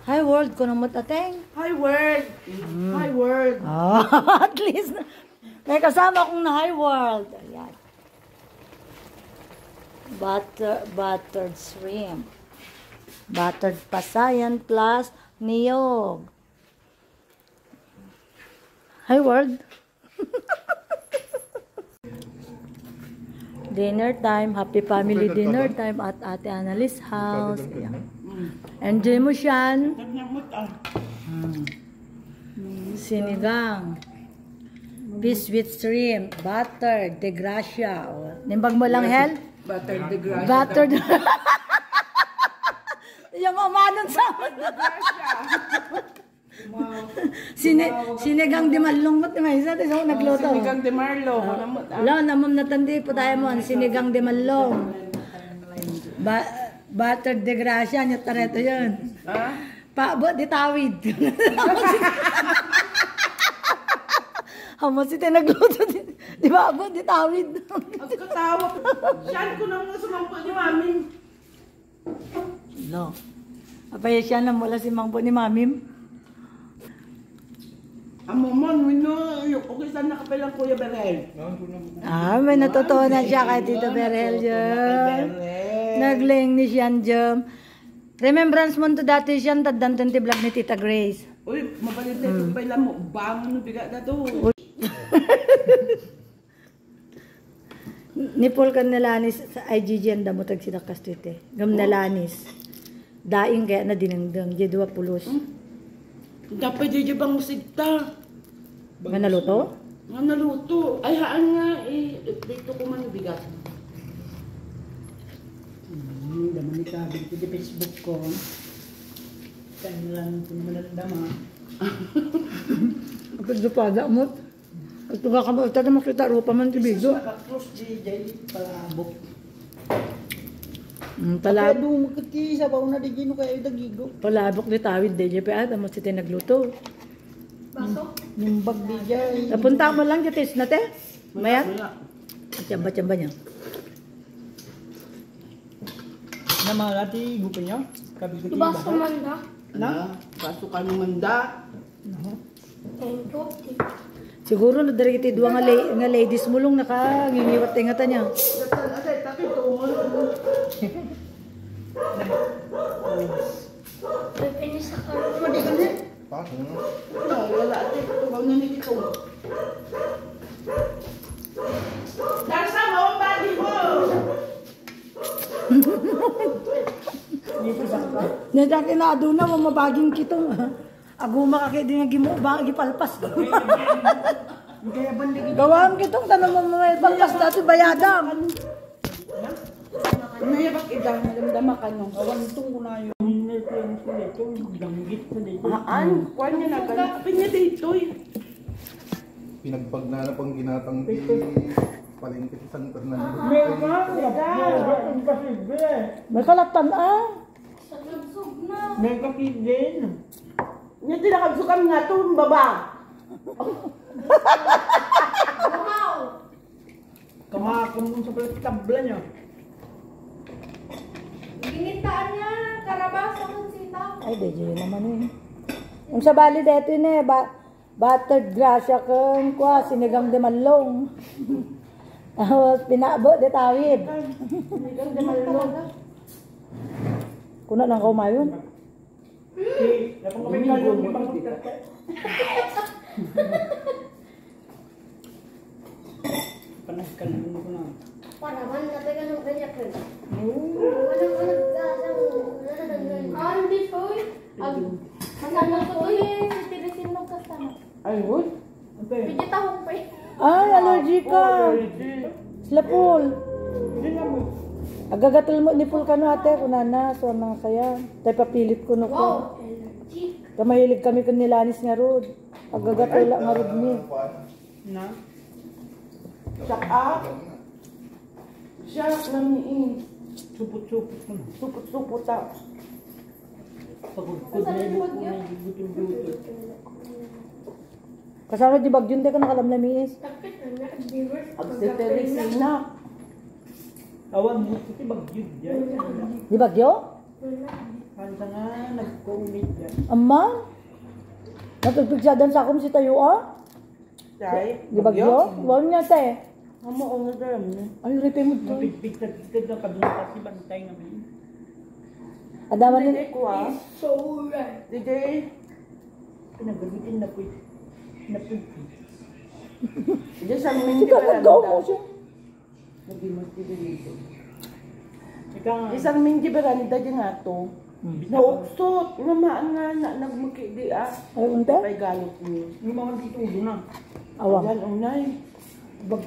Hi world ko namot ateng. Hi world. Hi world. Oh, at least may kasama akong na hi world. Ayan. Buttered shrimp. Buttered pasayan plus niyog. Hi world. Dinner time, happy family dinner time at Ate Annalise house. Ayan. Enjoy mo siyan. Sinigang. Fish with shrimp. Buttered. De Gracia. Nimbag mo lang, Hel? Buttered de Gracia. Buttered. Yung umanon sa sinigang di malungkot ni Maisa. Tapos ako nagluto. Sinigang de Marlo. Wala, namam natandi po tayo mo. Sinigang de malong. Buttered de Gracia. Nyat tareto yun. Ha? Paabot di tawid. Hamos ito nagluto din. Di ba abot di tawid? Ang katawag. Siyan ko nang sumampo ni Mami. No. Apaya siya na mula si Mangpo ni Mamim. Amomon, wino. Okay, saan nakapilang Kuya Berel? May natutunan siya kay Tito Berel dyan. Nagling ni siyan dyan. Remembrance mo to dati siyan, taddan ti vlog ni Tita Grace. Uy, mabalit na ito pala mo. Bangon no, bigat na to. Nipol ka nalanis sa IGG ang damutag sila kastite. Gam nalanis. Daing kaya na dinengdeng. Di 2 pulos. Dapat di bang musigta. Nga naluto? Nga naluto. Ay haan nga eh. Dito ko man bigat. Daman ni Kabin ko di Facebook ko. Kanilang punamanandama. Kapag dupada mo. At tuga ka mo. Tada makita rupa man ti Bigo. Nakakros DJ palabok. Kaya Palabok. doon magkati sa baon na di gino kayo dagigo. Palabok ni tawid. DJ pa ata mo si nagluto. Yung bag DJ. Napunta mo lang dyan. Na te. Maya. Wala. Tsamba-tsamba niya. Namalati gupo niya. Kabin ko ti Baso man da. Na? Pasukan ng manda. Thank you. Siguro na dari kiti duwa nga ladies mulong nakanginiwat tingatan niya. Datan atay takit to mo. Pwede sa karon. Madi ka ni. No, wala atay tugaw na ni kito. Darsa mo ang body mo. Nada kinado na mamabaging kitong. Aguma ka kay di nga gimuba gipalpas. Kaya bandi Gawam kitong tanong mo may palpas dati bayadam. Mayabak idang damdama ka no. awan tong kuna yung nilpeng ko nito. Danggit na dito. Haan, kuwan niya na ganapin niya dito eh. Pinagpagnanapang ginatang di palengke sa San Fernando. May kalatan Sa lugsog na. May kapidin. Niya tinakabsukan nga to, baba. Wow! Kamakon mo sa pala tabla niya. Ginitaan niya. Karabasa ng sita. Ay, DJ naman eh. Yung sa bali dito yun eh, buttered gracia kung kwa, sinigang de malong. Tapos pinabo de tawid. Sinigang de malong. Kuna lang kaumayon. Lapang kami kalong di pang panas ka na ko na. Paraman na tayo ng ganyan ko. Walang nagdasang. Hindi ko eh. Masama ko eh. Tirisin mo kasama. Ay, woy. Pwede tahong pa eh. Ay, allergic ka. Slapul. Hindi na mo. Agagatal mo ni Pulkano ate, kunana, so mga kaya. Tayo papilit ko no ko. Wow! Allergic. Kamahilig kami kun nilanis nga rod. Agagatal nga rod ni. Na? Saka. Siya lang ni Supot-supot mo. supot-supot ta. Pagod-pagod na yung gutom-gutom. Kasama di bagyong di ka nakalamlamis. Tapit na viewers. Agsiperisina. Awan mo, iti bagyod dyan. Di bagyo? Kanta nga, nag-co-meet yan. Ama? Natagpigsadan sa akong si tayo Dahil, Di bagyo? Huwag niya te. Amo ang nadaram na. Ay, ripay mo to. Mapigpigtad na kadunta si Bantay namin. Adaman din. Dede ko ah. So right. Dede. Pinagamitin na po. Dede sa amin Hindi di ka nag-go mo beranda. siya. Nagimos di dito. Ika nga. Isang mingi beranda di nga to. Nauksot. Namaan nga na nagmaki di ah. Ay, unta? Pay galot niyo. Yung mga titulo na. Awang. Yan unay.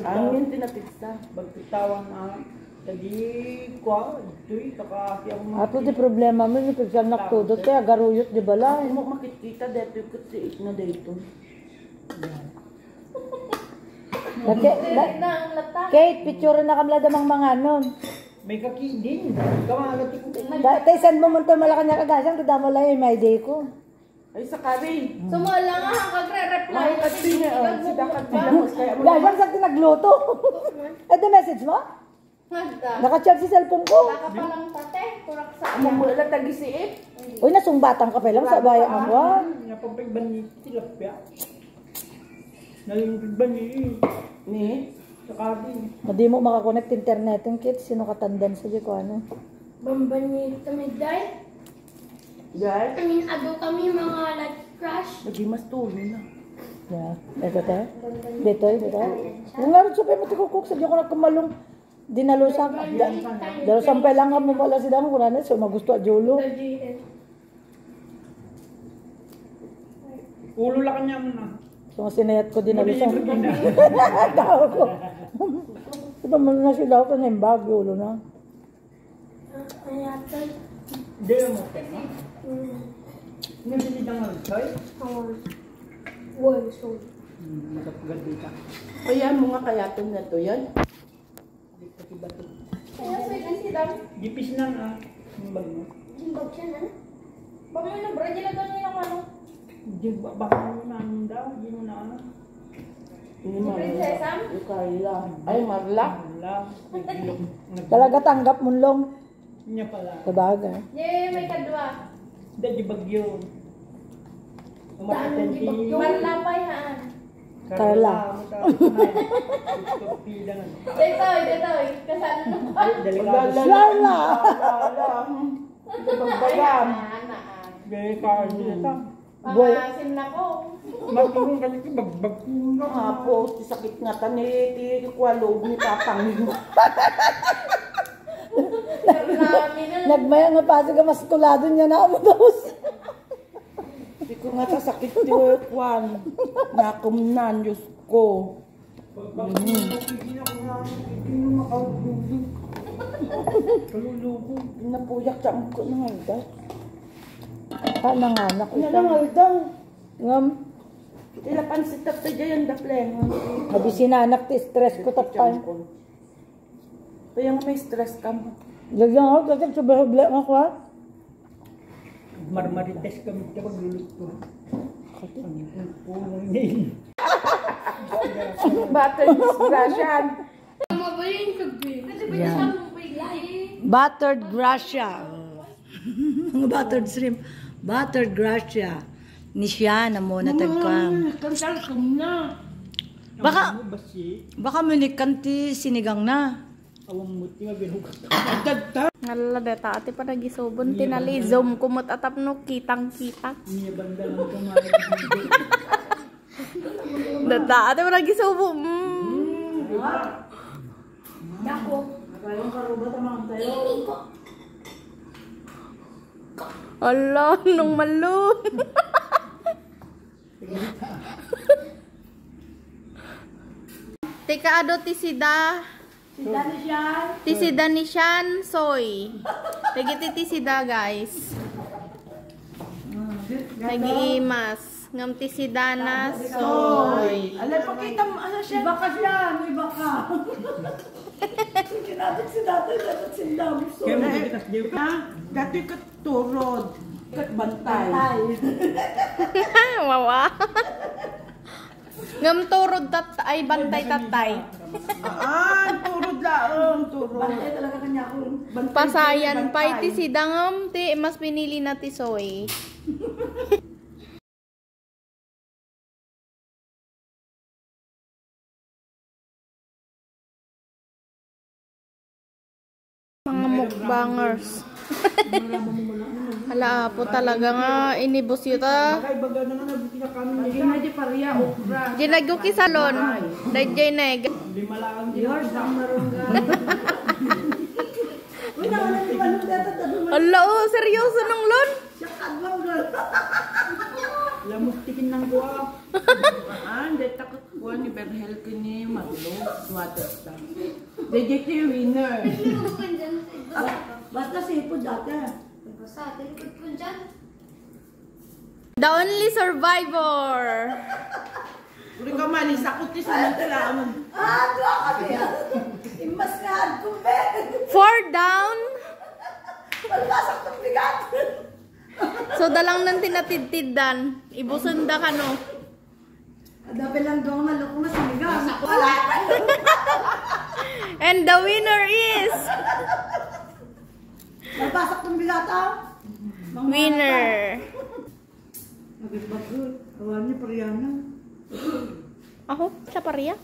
Angin tinapigsa. Bagtitawan na. Tadi kwa. Ito'y kakaki ako mga. Ato di problema mo, ni pigsan naktudot kaya garuyot di bala. Ay mo makikita dito ko si na dito. Direct na ang lata. Kate, picture na kamla damang mga nun. May kaki din. Kamagat ko. Taysan mo munto malakanya kagasang, kada mo lang yung my day ko. Ay sa kari. Sumala nga ang kagre-reply. Ay kasi niya si dakat sila mo kaya mo. Gasang sa tinagluto. Ito message mo? Magda. Naka-charge si cellphone ko. Baka palang tate. Kurak sa Amo mo lang tagisiit. Uy, nasumbatan ka pa lang sa bayan mo. ah. Napapagban ni tilapia. Nalimpigban ni. Ni. Sa kaki. Hindi mo makakonect internet yung kit. Sino katandan sa di ko ano. Bambani kami dahil. Dahil Amin ado kami mga like crush. nagimas tulo na. Yeah. Ito te. Dito, dito. Yung nga rin sa mo tikukuk sa di ko nagkamalong. Dinalusak. Dalo sampay lang nga mo wala si Damo. Kuna na so magusto at Jolo. Ulo lang kanya mo na. So sinayat ko dinalusak. Tao ko. Diba mo na si Damo ka na yung bag. Jolo na. Ayatan. Hindi mo tema. Hindi binidang nga rin. Wow, so. Magapagad ka. Kaya mo nga kayaton na to yan. Kaya sweet ang sidang. Gipis na nga. Yung bag mo. Jimbag siya na. Baka may nabradya na doon yung ano. Baka mo na ano daw. Hindi mo na ano. Ini Prinsesa? Marla. Kayla. Ay Marla. Wala. Nagilok. Talaga tanggap munlong. Niya pala. Sabagay. Yay, may kadwa. Hindi, di bagyo. Daan ng gibag yung malapay haan. Carla. Detoy, detoy. Kasano na pa? Delikado. Carla! Bagbagam. Anaan. Gaya Carla. Boy. Pangasim na ko. Magkakong kasi bagbag ko nga. Hapo, sakit nga tani, ti kwalog ni tatang. Marami na. Nagmaya nga pasig ka mas tulado niya na umutos. Di ko nga sakit ti kwan. Nakumnan, Diyos ko. Kaluluko. Napuyak sa ko na nga ito. Nanganak ko Ano siya. nga ito? Ngam, Tila pansit at tayo yan dapleng. habi sinanak ti stress ko tapay. Kaya nga may stress ka mo. Lagyan ako, kasi sa bahubla nga ko ha. Marmarites kami kapag luluto. Pulong nail. Butter discretion. Mabayin ka, babe. Kasi ba Yan. sa mong bigay? Buttered gracia. Buttered shrimp. Buttered gracia. Ni siya na mo natagkam. Kantal ka na. Baka, Basi. baka munikan ti sinigang na. Awang muti nga binugat. Nalala deta ati pa nagisubon tinali zoom kumot atap no kitang-kita. Niya banda lang kumain. Deta ati pa nagisubon. Dako. Nagayong karubat ang mga tayo. Ala, nung malo. Tika ado tisida. Tisida ni Shan soy. Tigiti tisida guys. Nag-iimas. Ngam tisida na soy. Alay, pakita mo, ano siya? Iba ka siya, iba ka. Kinatot si dati, dapat si Damso. Kaya mo kitas diyo ka. Dati ka turod. Kat bantay. Wawa. Ngam turod ay bantay tatay. Turod laong, turod. Bantay talaga kanya ako. Pasayan pa iti si dangam ti mas pinili na ti Soy. Mga mukbangers. Hala po talaga nga inibos yuta. Kay baga na nga nagkinakamin niya. Hindi na di pariya, okra. Ginagyo ki salon. Dayjay neg. Lima lang din. Yours ang marungga. Uy, naman ang liwanong dito. Hala oh, seryoso nung lon. Siya kadwang girl. Lamok tikin ng guwa. Hindi takot ko ni Berhel kini matulog. Water Dede ki winner. Basta sipod dati. The only survivor. Uri ka man, isakot ni sinantala. Doa kami yan. Imas nga ad kumbe. 4 down. Malbasak ng bigat. So dalang nang tinatidtidan. Ibusunda ka no. Dapat lang doon maloko mas sinigang. Wala. And the winner is Malbasak ng bigat ah. winner. Nagibag girl. Awan niya pariyana. Ako, siya pariya.